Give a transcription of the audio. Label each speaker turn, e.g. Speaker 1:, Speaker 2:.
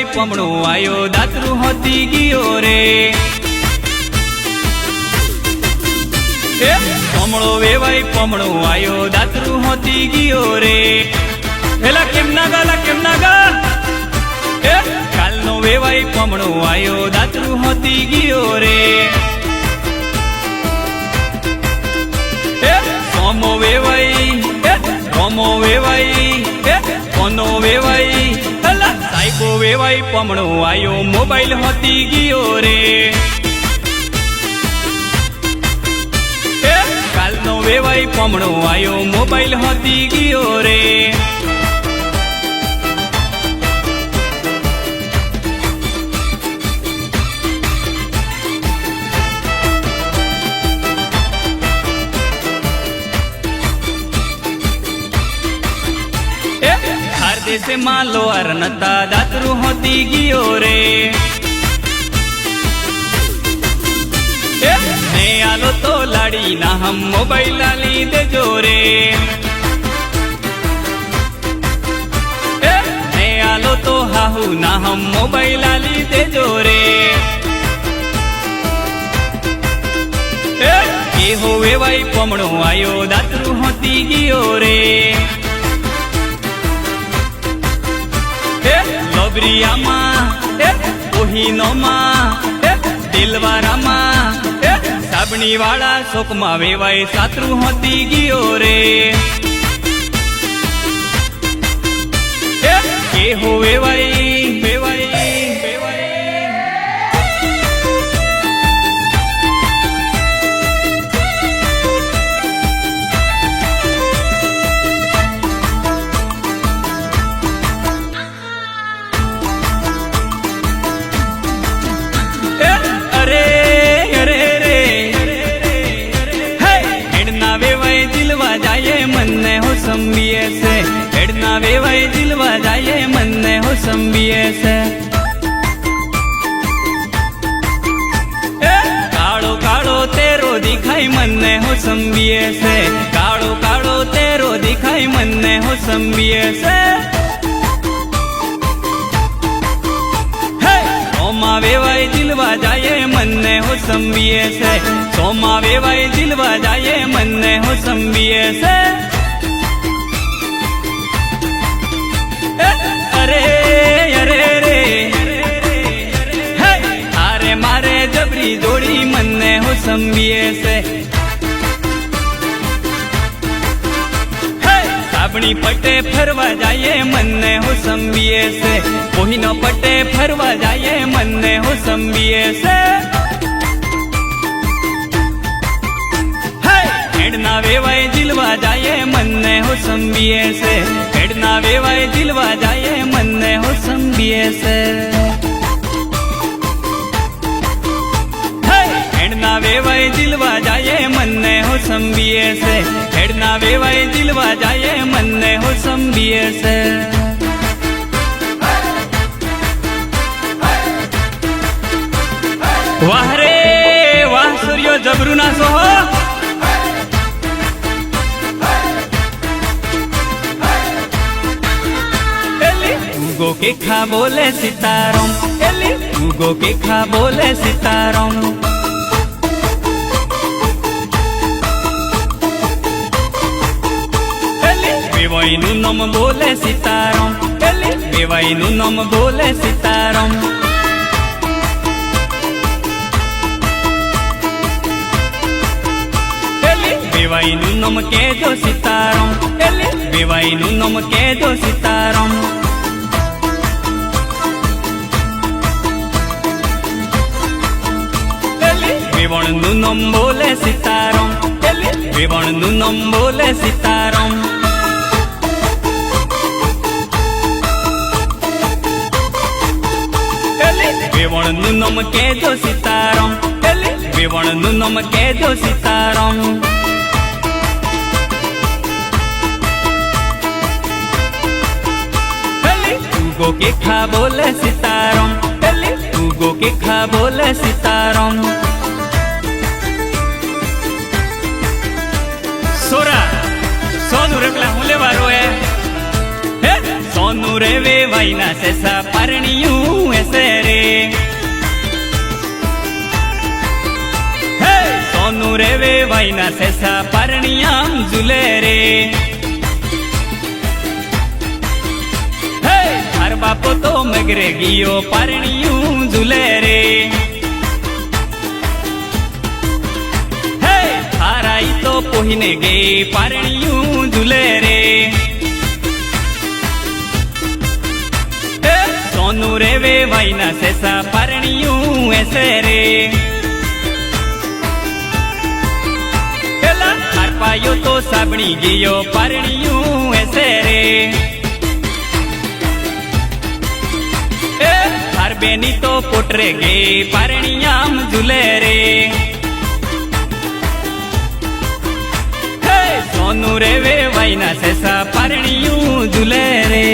Speaker 1: વેવાઈ પમણો આયો દાતરું હોતી ગયો રે પમણો વેવાઈ પમણો આયો દાતરું હોતી ગયો રે એલા કેમ ના ગા કાલનો વેવાઈ પમણો આયો દાતરું હોતી ગયો રે સોમો વેવાઈ રોમો વેવાઈ કોનો વેવાઈ અલા સાઈબો વેવાઈ પમણો આયો મોબાઈલ હોતી ગયો રે કાલનો વેવાઈ પમણો આયો મોબાઈલ હોતી ગયો રે देशे मालो अरनता दातरू होती गियो रे ने आलो तो लाड़ी ना हम मोबाइल ली दे जो रे ने आलो तो हाहू ना हम मोबाइल ली दे जो रे के हो वेवाई पमणो आयो दातरू होती गियो रे लोबरियामा ओहीनोमा दिलवारामा साबणी वाला शोकमा वेवाई सातरू होती गयो रे के हो वेवाई वेवाई संबिये से हेडना वेवाई दिलवा जाए मन ने हो संबिये से काड़ो काड़ो तेरो दिखाई मन ने हो संबिये से काड़ो काड़ो तेरो दिखाई मन ने हो संबिये से सोमा वेवाई दिलवा जाए मन ने हो संबिये से सोमा वेवाई दिलवा जाए मन ने हो संबिये से अरे अरे रे अरे मारे जबरी जोड़ी मन ने हो संबिये से साबणी पटे फरवा जाए मन ने हो संबिये से कोहिनो पटे फरवा जाए मन ने हो संबिये से हेडना वेवाई दिलवा जाए मन ने हो संबिये से हेडना वेवाई दिलवा जाए मन ने हो संबिये से हेडना वेवाई दिलवा जाए मन ने हो संबिये से हेडना वेवाई दिलवा जाए मन ने हो संबिये से वाह रे वाह सूर्यो जबरू ना सोहो उगो के खा बोले सितारों उगो के खा बोले सितारों वेवाई नु नम बोले सितारों वेवाई नु नम बोले सितारों वेवाई नु नम के जो सितारों वेवाई नु नम के जो सितारों वेवण नु नम बोले सितारों वेवण नु नम बोले सितारों वेवण नु नम के जो सितारों वेवण नु नम के जो सितारों उगो के खा बोले सितारों उगो के खा बोले सितारों सोरा सोनू रखला हूँ ले वारो है સોનું રે વેવાઈ ના સેસા પરણિયું એસે રે હે સોનું રે વેવાઈ ના સેસા પરણિયામ ઝૂલે રે હે તાર બાપો તો મગરે ગયો પરણિયું ઝૂલે રે હે હારાઈ તો પોહીને ગઈ પરણિયું ઝૂલે રે સોનું રે વેવાઈ ના સેસા પરણિયું એસે રે પેલા હારપાયો તો સાબણી ગયો પરણિયું એસે રે હાર બેની તો પોટરે ગઈ પરણિયામ ઝૂલે રે સોનું રે વેવાઈ ના સેસા પરણિયું ઝૂલે રે